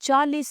40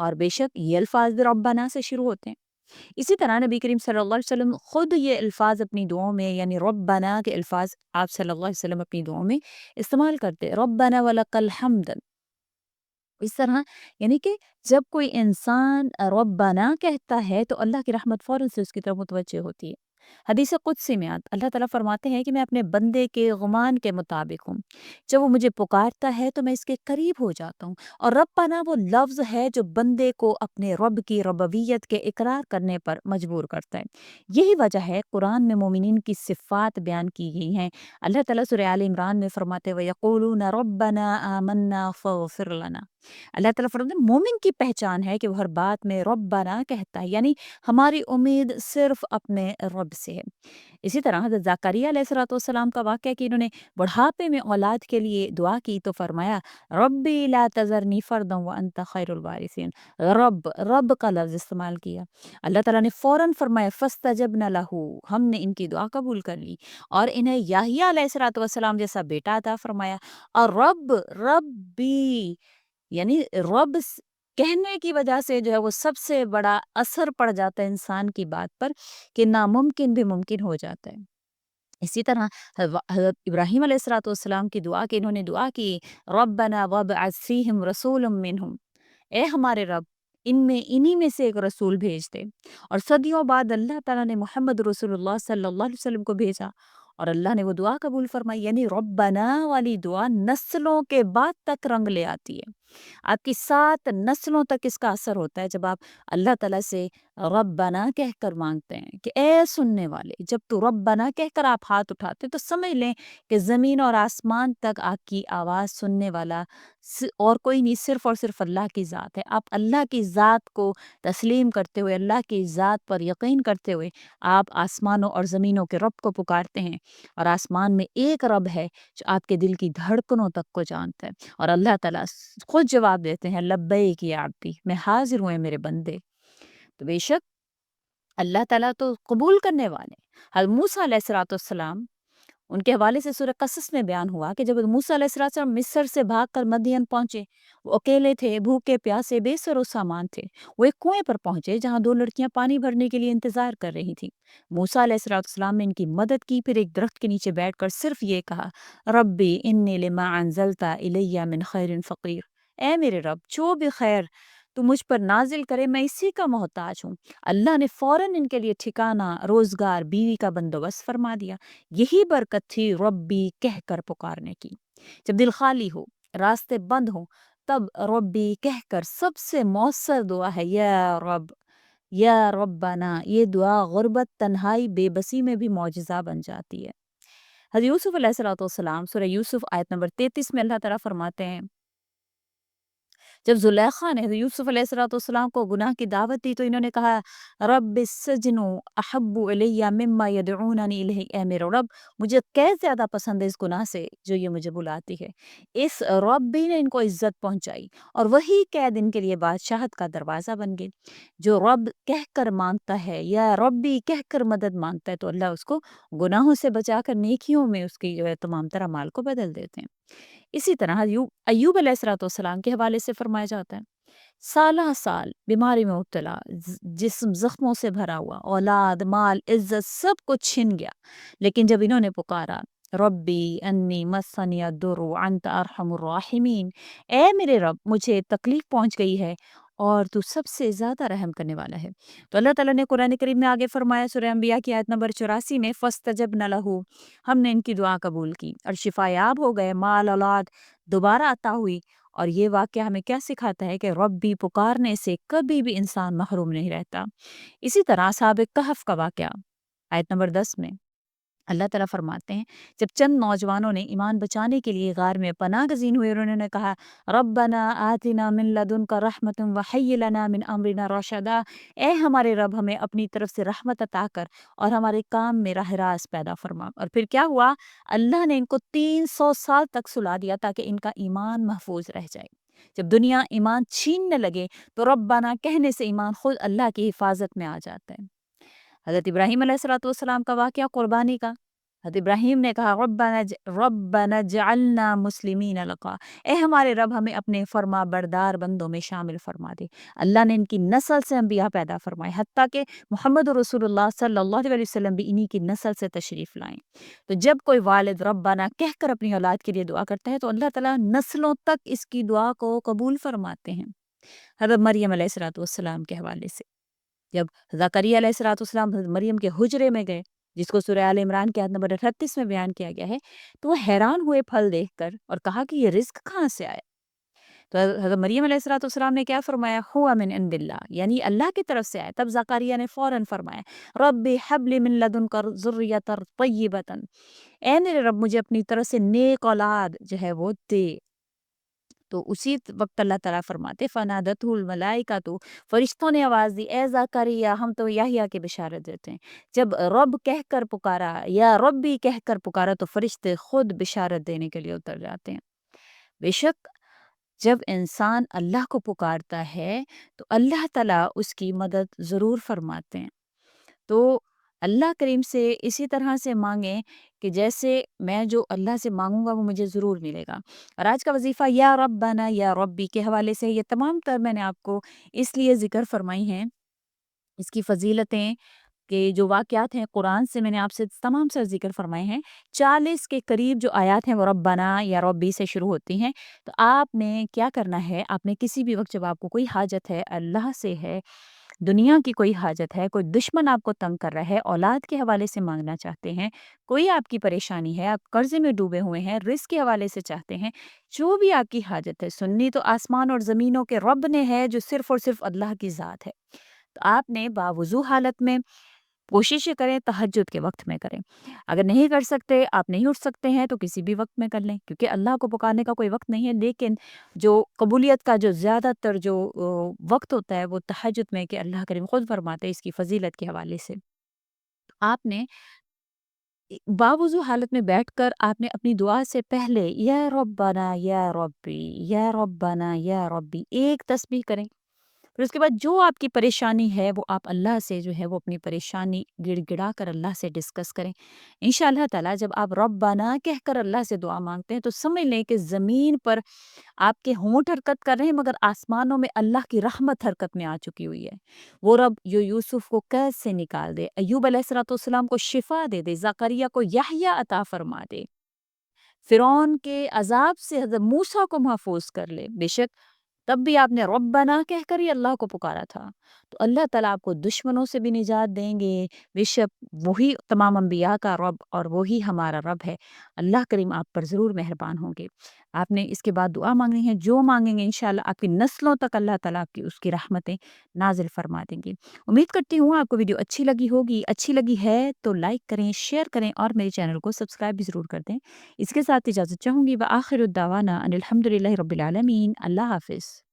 اور بے شک یہ الفاظ بھی ربنا سے شروع ہوتے ہیں۔ اسی طرح نبی کریم صلی اللہ علیہ وسلم خود یہ الفاظ اپنی دعاؤں میں، یعنی ربنا کے الفاظ آپ صلی اللہ علیہ وسلم اپنی دعاؤں میں استعمال کرتے، ربنا ولک الحمد۔ اس طرح یعنی کہ جب کوئی انسان ربنا کہتا ہے تو اللہ کی رحمت فوراً سے اس کی طرف متوجہ ہوتی ہے۔ حدیث قدسی میں اللہ تعالیٰ فرماتے ہیں کہ میں اپنے بندے کے گمان کے مطابق ہوں، جب وہ مجھے پکارتا ہے تو میں اس کے قریب ہو جاتا ہوں۔ اور ربنا وہ لفظ ہے جو بندے کو اپنے رب کی ربوبیت کے اقرار کرنے پر مجبور کرتا ہے۔ یہی وجہ ہے قرآن میں مومنین کی صفات بیان کی گئی ہیں۔ اللہ تعالیٰ سورہ آل عمران میں فرماتے ہوئے یقولون ربنا آمنا فاغفر لنا۔ اللہ تعالیٰ فرماتے ہیں مومن کی پہچان ہے کہ وہ ہر بات میں ربنا کہتا ہے، یعنی ہماری امید صرف اپنے رب سے ہے۔ اسی طرح حضرت زکریا علیہ السلام کا واقعہ کہ انہوں نے بڑھاپے میں اولاد کے لیے دعا کی تو فرمایا ربی لا تذرنی فردا وانت خیر الوارثین۔ رب کا لفظ استعمال کیا۔ اللہ تعالیٰ نے فوراً فرمایا فاستجبنا لہ، ہم نے ان کی دعا قبول کر لی اور انہیں یحییٰ علیہ السلام جیسا بیٹا عطا فرمایا۔ اور ربی یعنی کہنے کی وجہ سے جو ہے وہ سب سے بڑا اثر پڑ جاتا ہے انسان کی بات پر کہ ناممکن بھی ممکن ہو جاتا ہے۔ اسی طرح حضرت ابراہیم علیہ السلام کی دعا کہ انہوں نے دعا کی ربنا وابعث فیہم رسولا منہم، اے ہمارے رب انہی میں سے ایک رسول بھیج دے۔ اور صدیوں بعد اللہ تعالیٰ نے محمد رسول اللہ صلی اللہ علیہ وسلم کو بھیجا اور اللہ نے وہ دعا قبول فرمائی۔ یعنی ربنا والی دعا نسلوں کے بعد تک رنگ لے آتی ہے، آپ کی 7 نسلوں تک اس کا اثر ہوتا ہے جب آپ اللہ تعالیٰ سے ربنا کہہ کر مانگتے ہیں کہ اے سننے والے، جب تو ربنا کہہ کر آپ ہاتھ اٹھاتے تو سمجھ لیں کہ زمین اور آسمان تک آپ کی آواز سننے والا اور کوئی نہیں، صرف اور صرف اللہ کی ذات ہے۔ آپ اللہ کی ذات کو تسلیم کرتے ہوئے، اللہ کی ذات پر یقین کرتے ہوئے آپ آسمانوں اور زمینوں کے رب کو پکارتے ہیں، اور آسمان میں ایک رب ہے جو آپ کے دل کی دھڑکنوں تک کو جانتا ہے، اور اللہ تعالیٰ خود جواب دیتے ہیں لبیک یا عبدی، میں حاضر ہوں میرے بندے۔ تو بے شک اللہ تعالیٰ تو قبول کرنے والے ہیں۔ حضرت موسیٰ علیہ السلام ان کے حوالے سے سورہ قصص میں بیان ہوا کہ جب موسیٰ علیہ السلام مصر سے بھاگ کر مدین پہنچے، وہ اکیلے تھے، بھوکے پیاسے، بے سر و سامان تھے۔ وہ ایک کنویں پر پہنچے جہاں 2 لڑکیاں پانی بھرنے کے لیے انتظار کر رہی تھیں۔ موسیٰ علیہ السلام نے ان کی مدد کی، پھر ایک درخت کے نیچے بیٹھ کر صرف یہ کہا ربی انی لما انزلت الی من خیر فقیر، اے میرے رب جو بھی خیر تو مجھ پر نازل کرے میں اسی کا محتاج ہوں۔ اللہ نے فوراً ان کے لیے ٹھکانہ، روزگار، بیوی کا بندوبست فرما دیا۔ یہی برکت تھی ربی کہہ کر پکارنے کی۔ جب دل خالی ہو، راستے بند ہوں، تب ربی کہہ کر سب سے مؤثر دعا ہے یا رب، یا ربنا۔ یہ دعا غربت، تنہائی، بے بسی میں بھی معجزہ بن جاتی ہے۔ حضرت یوسف علیہ السلام سورہ یوسف آیت نمبر 33 میں اللہ تعالیٰ فرماتے ہیں جب زلیخا نے حضرت یوسف علیہ السلام کو گناہ کی دعوت دی تو انہوں نے کہا رب السجن احب الی مما یدعوننی الیہ، اے میرے رب مجھے قید زیادہ پسند ہے اس گناہ سے جو یہ مجھے بلاتی ہے۔ اس ربی نے ان کو عزت پہنچائی اور وہی قید ان کے لیے بادشاہت کا دروازہ بن گئی۔ جو رب کہہ کر مانگتا ہے یا ربی کہہ کر مدد مانگتا ہے تو اللہ اس کو گناہوں سے بچا کر نیکیوں میں اس کی جو ہے تمام طرح مال کو بدل دیتے ہیں۔ اسی طرح ایوب علیہ السلام کے حوالے سے فرمایا جاتا ہے سالہ سال بیماری میں مبتلا، جسم زخموں سے بھرا ہوا، اولاد، مال، عزت سب کچھ چھن گیا، لیکن جب انہوں نے پکارا ربی انی مسنی الضر وانت ارحم الراحمین، اے میرے رب مجھے تکلیف پہنچ گئی ہے اور تو سب سے زیادہ رحم کرنے والا ہے، تو اللہ تعالیٰ نے قرآن کریم میں آگے فرمایا سورہ انبیاء کی آیت نمبر 84 میں فاستجبنا لہ، ہم نے ان کی دعا قبول کی اور شفا یاب ہو گئے، مال اولاد دوبارہ عطا ہوئی۔ اور یہ واقعہ ہمیں کیا سکھاتا ہے کہ ربی پکارنے سے کبھی بھی انسان محروم نہیں رہتا۔ اسی طرح اصحاب کہف کا واقعہ آیت نمبر 10 میں اللہ تعالیٰ فرماتے ہیں جب چند نوجوانوں نے ایمان بچانے کے لیے غار میں پناہ گزین ہوئے اور انہوں نے کہا ربنا آتنا من لدنک رحمت وہیئ لنا من امرنا رشدا، اے ہمارے رب ہمیں اپنی طرف سے رحمت عطا کر اور ہمارے کام میں راہ راست پیدا فرما۔ اور پھر کیا ہوا، اللہ نے ان کو 300 سال تک سلا دیا تاکہ ان کا ایمان محفوظ رہ جائے۔ جب دنیا ایمان چھیننے لگے تو ربنا کہنے سے ایمان خود اللہ کی حفاظت میں آ جاتا ہے۔ حضرت ابراہیم علیہ السلام کا واقعہ قربانی کا، حضرت ابراہیم نے کہا ربنا جعلنا مسلمین لک، اے ہمارے رب ہمیں اپنے فرما بردار بندوں میں شامل فرما دے۔ اللہ نے ان کی نسل سے انبیاء پیدا فرمائے، حتیٰ کہ محمد رسول اللہ صلی اللہ علیہ وسلم بھی انہی کی نسل سے تشریف لائیں۔ تو جب کوئی والد ربنا کہہ کر اپنی اولاد کے لیے دعا کرتا ہے تو اللہ تعالیٰ نسلوں تک اس کی دعا کو قبول فرماتے ہیں۔ حضرت مریم علیہ السلام کے حوالے سے، جب زکریا علیہ السلام حضرت مریم کے حجرے میں گئے، جس کو سورہ آل عمران کے آیت نمبر 38 میں بیان کیا گیا ہے، تو وہ حیران ہوئے پھل دیکھ کر اور کہا کہ یہ رزق کہاں سے آیا؟ تو حضرت مریم علیہ السلام نے کیا فرمایا؟ ہوا من عند اللہ، یعنی اللہ کی طرف سے آیا۔ تب زکریا نے فوراً فرمایا رب حب لی من لدنک ذریۃ طیبۃ، اے میرے رب مجھے اپنی طرف سے نیک اولاد جو ہے وہ دے۔ تو اسی وقت اللہ تعالیٰ فرماتے فنادتہ الملائکۃ، فرشتوں نے آواز دی اے زکریا ہم تو یحییٰ کی بشارت دیتے ہیں۔ جب رب کہہ کر پکارا یا ربی کہہ کر پکارا تو فرشتے خود بشارت دینے کے لیے اتر جاتے ہیں۔ بے شک جب انسان اللہ کو پکارتا ہے تو اللہ تعالیٰ اس کی مدد ضرور فرماتے ہیں۔ تو اللہ کریم سے اسی طرح سے مانگیں کہ جیسے میں جو اللہ سے مانگوں گا وہ مجھے ضرور ملے گا۔ اور آج کا وظیفہ یا ربنا یا ربی کے حوالے سے یہ تمام تر میں نے آپ کو اس لیے ذکر فرمائی ہیں، اس کی فضیلتیں کہ جو واقعات ہیں قرآن سے میں نے آپ سے تمام سر ذکر فرمائے ہیں۔ 40 کے قریب جو آیات ہیں وہ ربنا یا ربی سے شروع ہوتی ہیں۔ تو آپ نے کیا کرنا ہے، آپ نے کسی بھی وقت جب آپ کو کوئی حاجت ہے، اللہ سے ہے، دنیا کی کوئی حاجت ہے، کوئی دشمن آپ کو تنگ کر رہا ہے، اولاد کے حوالے سے مانگنا چاہتے ہیں، کوئی آپ کی پریشانی ہے، آپ قرضے میں ڈوبے ہوئے ہیں، رزق کے حوالے سے چاہتے ہیں، جو بھی آپ کی حاجت ہے، سننی تو آسمان اور زمینوں کے رب نے ہے جو صرف اور صرف اللہ کی ذات ہے۔ تو آپ نے باوضو حالت میں کوشش یہ کریں تہجد کے وقت میں کریں۔ اگر نہیں کر سکتے، آپ نہیں اٹھ سکتے ہیں تو کسی بھی وقت میں کر لیں، کیونکہ اللہ کو پکارنے کا کوئی وقت نہیں ہے، لیکن جو قبولیت کا جو زیادہ تر جو وقت ہوتا ہے وہ تہجد میں، کہ اللہ کریم خود فرماتے ہیں اس کی فضیلت کے حوالے سے۔ آپ نے باوضو حالت میں بیٹھ کر آپ نے اپنی دعا سے پہلے یا ربنا یا ربی یا ربنا یا ربی ایک تسبیح کریں۔ پھر اس کے بعد جو آپ کی پریشانی ہے وہ آپ اللہ سے جو ہے وہ اپنی پریشانی گڑ گڑا کر اللہ سے ڈسکس کریں۔ انشاءاللہ تعالیٰ جب آپ ربنا کہہ کر اللہ سے دعا مانگتے ہیں تو سمجھ لیں کہ زمین پر آپ کے ہونٹ حرکت کر رہے ہیں مگر آسمانوں میں اللہ کی رحمت حرکت میں آ چکی ہوئی ہے۔ وہ رب جو یوسف کو قید سے نکال دے، ایوب علیہ السلام کو شفا دے دے، زکریا کو یحییٰ عطا فرما دے، فرعون کے عذاب سے حضرت موسیٰ کو محفوظ کر لے، بے شک تب بھی آپ نے ربنا کہہ کر ہی اللہ کو پکارا تھا، تو اللہ تعالیٰ آپ کو دشمنوں سے بھی نجات دیں گے۔ بے شک وہی تمام انبیاء کا رب اور وہی ہمارا رب ہے۔ اللہ کریم آپ پر ضرور مہربان ہوں گے۔ آپ نے اس کے بعد دعا مانگنی ہے، جو مانگیں گے انشاءاللہ آپ کی نسلوں تک اللہ تعالیٰ آپ کی اس کی رحمتیں نازل فرما دیں گے۔ امید کرتی ہوں آپ کو ویڈیو اچھی لگی ہوگی، اچھی لگی ہے تو لائک کریں، شیئر کریں اور میرے چینل کو سبسکرائب بھی ضرور کر دیں۔ اس کے ساتھ اجازت چاہوں گی، وآخر الدعوانا ان الحمد للہ رب العالمین۔ اللہ حافظ۔